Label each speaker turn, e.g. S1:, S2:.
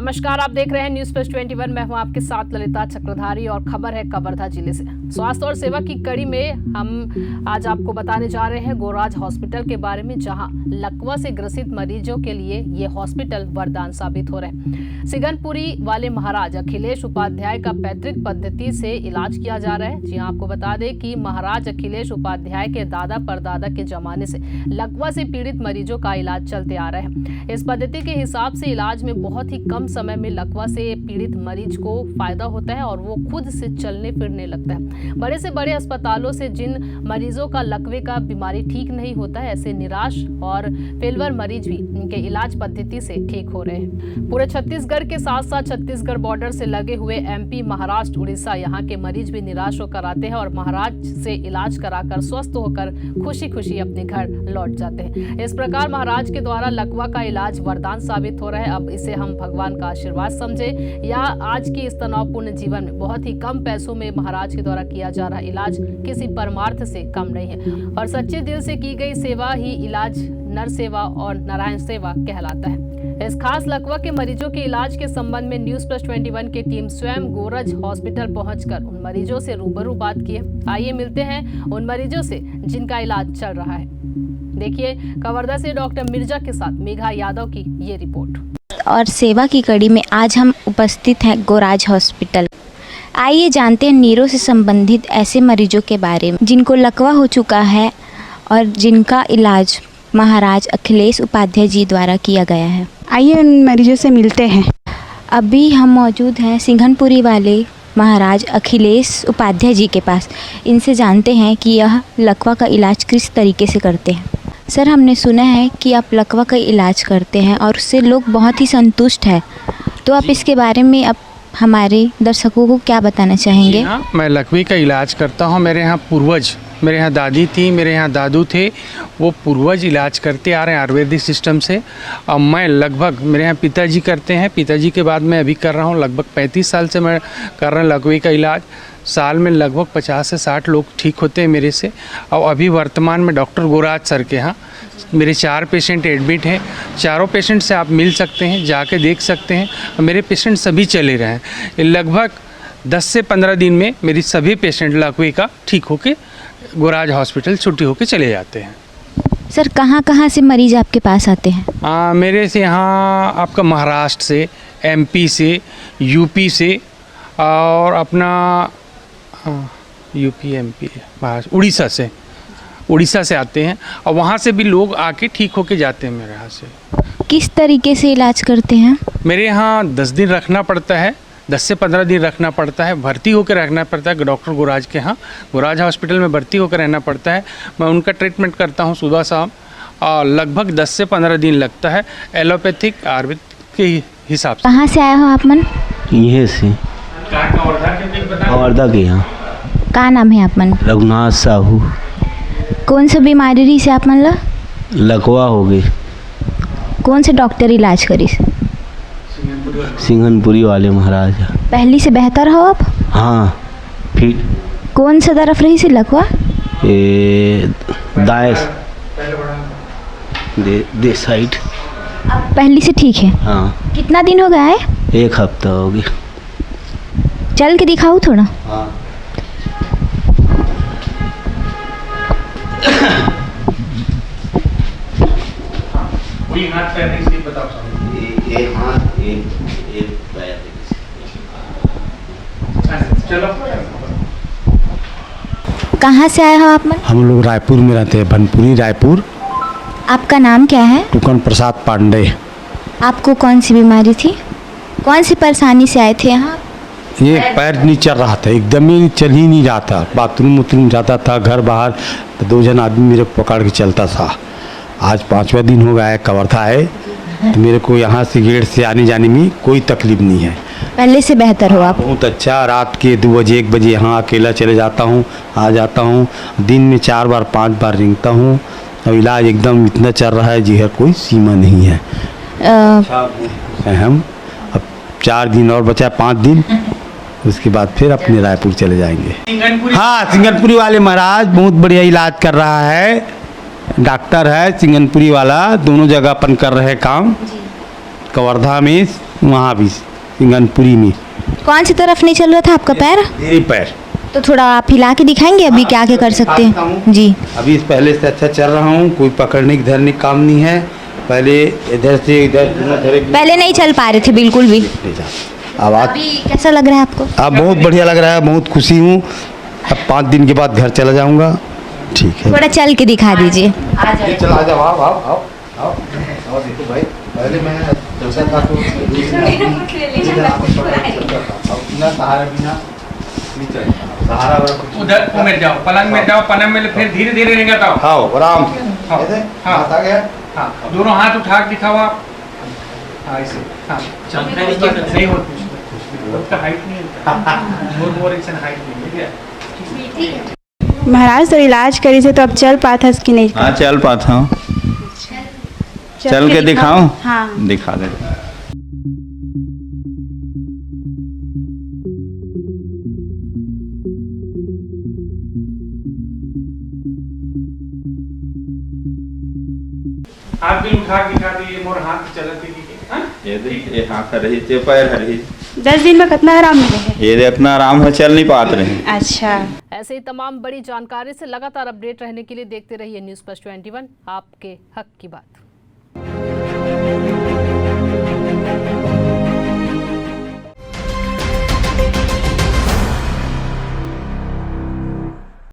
S1: नमस्कार, आप देख रहे हैं न्यूज प्लस 21। मैं हूं आपके साथ ललिता चक्रधारी और खबर है कवर्धा जिले से। स्वास्थ्य और सेवा की कड़ी में हम आज आपको बताने जा रहे हैं गोराज हॉस्पिटल के बारे में, जहां लकवा से ग्रसित मरीजों के लिए ये हॉस्पिटल वरदान साबित हो रहे हैं। सिंघनपुरी वाले महाराज अखिलेश उपाध्याय का पैतृक पद्धति से इलाज किया जा रहा है। जी हाँ, आपको बता दें कि महाराज अखिलेश उपाध्याय के दादा परदादा के जमाने से लकवा से पीड़ित मरीजों का इलाज चलते आ रहा है। इस पद्धति के हिसाब से इलाज में बहुत ही कम समय में लकवा से पीड़ित मरीज को फायदा होता है और वो खुद से चलने फिरने लगता है। बड़े से बड़े अस्पतालों से जिन मरीजों का लकवे का बीमारी ठीक नहीं होता है, ऐसे निराश और फेलवर मरीज भी इनके इलाज पद्धति से ठीक हो रहे हैं। पूरे छत्तीसगढ़ के साथ साथ छत्तीसगढ़ बॉर्डर से लगे हुए एमपी, महाराष्ट्र, उड़ीसा, यहाँ के मरीज भी निराश होकर आते हैं और महाराज से इलाज कराकर स्वस्थ होकर खुशी खुशी अपने घर लौट जाते हैं। इस प्रकार महाराज के द्वारा लकवा का इलाज वरदान साबित हो रहा है। अब इसे हम भगवान का आशीर्वाद समझे या आज की इस तनावपूर्ण जीवन में बहुत ही कम पैसों में महाराज के द्वारा किया जा रहा इलाज किसी परमार्थ से कम नहीं है और सच्चे दिल से की गई सेवा ही इलाज नर सेवा और नारायण सेवा कहलाता है। इस खास लकवा के मरीजों के इलाज के संबंध में न्यूज प्लस 21 की टीम स्वयं गोरज हॉस्पिटल पहुंचकर उन मरीजों से रूबरू बात की है। आइए मिलते हैं उन मरीजों से जिनका इलाज चल रहा है। देखिए कवर्धा से डॉक्टर मिर्जा के साथ मेघा यादव की ये रिपोर्ट।
S2: और सेवा की कड़ी में आज हम उपस्थित हैं गोराज हॉस्पिटल। आइए जानते हैं नीरों से संबंधित ऐसे मरीजों के बारे में जिनको लकवा हो चुका है और जिनका इलाज महाराज अखिलेश उपाध्याय जी द्वारा किया गया है।
S3: आइए उन मरीजों से मिलते हैं।
S2: अभी हम मौजूद हैं सिंघनपुरी वाले महाराज अखिलेश उपाध्याय जी के पास। इनसे जानते हैं कि यह लकवा का इलाज किस तरीके से करते हैं। सर, हमने सुना है कि आप लकवा का इलाज करते हैं और उससे लोग बहुत ही संतुष्ट हैं, तो आप इसके बारे में अब हमारे दर्शकों को क्या बताना चाहेंगे?
S4: हाँ, मैं लकवे का इलाज करता हूँ। मेरे यहाँ पूर्वज, मेरे यहाँ दादी थी, मेरे यहाँ दादू थे, वो पूर्वज इलाज करते आ रहे हैं आयुर्वेदिक सिस्टम से। अब मैं लगभग, मेरे यहाँ पिताजी करते हैं, पिताजी के बाद मैं अभी कर रहा हूँ। लगभग 35 साल से मैं कर रहा हूँ लकवे का इलाज। साल में लगभग 50 से 60 लोग ठीक होते हैं मेरे से। और अभी वर्तमान में डॉक्टर गोराज सर के यहाँ मेरे 4 पेशेंट एडमिट हैं। चारों पेशेंट से आप मिल सकते हैं, जाके देख सकते हैं। मेरे पेशेंट सभी चले रहे हैं। लगभग 10 से 15 दिन में मेरी सभी पेशेंट लकवे का ठीक होके गोराज हॉस्पिटल छुट्टी होके चले जाते हैं।
S2: सर, कहाँ से मरीज आपके पास आते हैं?
S4: मेरे से यहाँ आपका महाराष्ट्र से, एमपी से, यूपी से और अपना यूपी, एमपी, उड़ीसा से आते हैं और वहाँ से भी लोग आके ठीक होके जाते हैं मेरे यहाँ से।
S2: किस तरीके से इलाज करते हैं?
S4: मेरे यहाँ 10 दिन रखना पड़ता है, 10 से 15 दिन रखना पड़ता है, भर्ती होकर रखना पड़ता है। डॉक्टर गोराज के यहाँ गोराज हॉस्पिटल में भर्ती होकर रहना पड़ता है। मैं उनका ट्रीटमेंट करता हूँ सुबह शाम और लगभग 10 से 15 दिन लगता है एलोपैथिक आयुर्वेद के हिसाब से।
S2: कहाँ से आए हो आप मन?
S5: यहीं से कवर्धा के यहाँ।
S2: का नाम है आप मन?
S5: रघुनाथ साहू।
S2: कौन सा बीमारी से आप मन ला?
S5: लकवा हो गई।
S2: कौन से डॉक्टर इलाज करी?
S5: सिंघनपुरी वाले महाराज।
S2: पहली से बेहतर हो आप?
S5: हाँ। फिर
S2: कौन सा तरफ रही से लकवा?
S5: दाएं दे साइड।
S2: अब पहली से ठीक है?
S5: हाँ।
S2: कितना दिन हो गया है?
S5: 1 हफ्ता हो गया।
S2: चल के दिखाऊँ थोड़ा?
S5: हाँ।
S4: कोई हाथ पैर नहीं बताओ।
S5: एक हाथ एक पैर।
S4: चलो।
S2: कहाँ से आए हो आप मन?
S6: हम लोग रायपुर में रहते हैं, बनपुरी रायपुर।
S2: आपका नाम क्या है?
S6: टुकन प्रसाद पांडे।
S2: आपको कौन सी बीमारी थी? कौन सी परेशानी से आए थे यहाँ?
S6: ये पैर नहीं चल रहा था, एकदम ही चल ही नहीं रहा था। बाथरूम जाता था, घर बाहर तो 2 जन आदमी मेरे पकड़ के चलता था। आज 5वां दिन हो गया है कवर्धा है, तो मेरे को यहाँ से गेट से आने जाने में कोई तकलीफ नहीं है।
S2: पहले से बेहतर हो आप?
S6: बहुत अच्छा। रात के 2 बजे 1 बजे यहाँ अकेला चले जाता हूँ, आ जाता हूँ। दिन में 4 बार 5 बार रेंगता हूँ और इलाज एकदम इतना चल रहा है जी, कोई सीमा नहीं है। हम अब 4 दिन और बचा, 5 दिन, उसके बाद फिर अपने रायपुर चले जाएंगे। हाँ, सिंघनपुरी वाले महाराज बहुत बढ़िया इलाज कर रहा है। डॉक्टर है सिंघनपुरी वाला, दोनों जगह अपन कर रहे हैं काम। कवर्धा में वहाँ भी सिंगनपुरी में।
S2: कौन सी तरफ नहीं चल रहा था आपका पैर?
S6: मेरे पैर
S2: तो थोड़ा आप हिला के दिखाएंगे अभी क्या क्या कर सकते हैं जी।
S6: अभी इस पहले से अच्छा चल रहा हूँ, कोई पकड़ने की धरने का काम नहीं है। पहले इधर से इधर
S2: पहले नहीं चल पा रहे थे बिल्कुल भी।
S6: अब आज
S2: अभी कैसा लग रहा है आपको?
S6: अब बहुत बढ़िया लग रहा है, बहुत खुशी हूँ। अब 5 दिन के बाद घर चला जाऊँगा। ठीक है,
S2: थोड़ा चल के दिखा दीजिए।
S6: चला जाओ। आओ देखो भाई, पहले मैं चलता था तो सहारा बिना सहारा
S4: उधर में जाओ, पलंग में जाओ, पलंग में फिर धीरे धीरे नहीं करता
S6: खाओ आराम से।
S4: हाँ,
S6: ऐसे
S4: हाँ।
S6: हाथ आ गया।
S4: हाँ, दोनों हाथ उठा के दिखाओ आप। हाँ, ऐसे। हाँ, नहीं होता, हाइट नहीं होता। मोर एक्शन हाइट नहीं है।
S3: महाराज तो इलाज करी से तो अब चल पाता कि नहीं?
S7: हाँ चल पाता हूँ, चल के दिखाऊं?
S3: हाँ
S7: दिखा दे।
S4: हाथ भी उठा के दिखा दो, ये मोर हाथ चलते
S7: ये देख, ये हाथ रही, ये पैर रही।
S3: 10 दिन में कितना आराम मिलेगा?
S7: ये इतना आराम है, चल नहीं पाते रहे।
S3: अच्छा,
S1: ऐसे ही तमाम बड़ी जानकारी से लगातार अपडेट रहने के लिए देखते रहिए न्यूज़ प्लस 21, आपके हक की बात।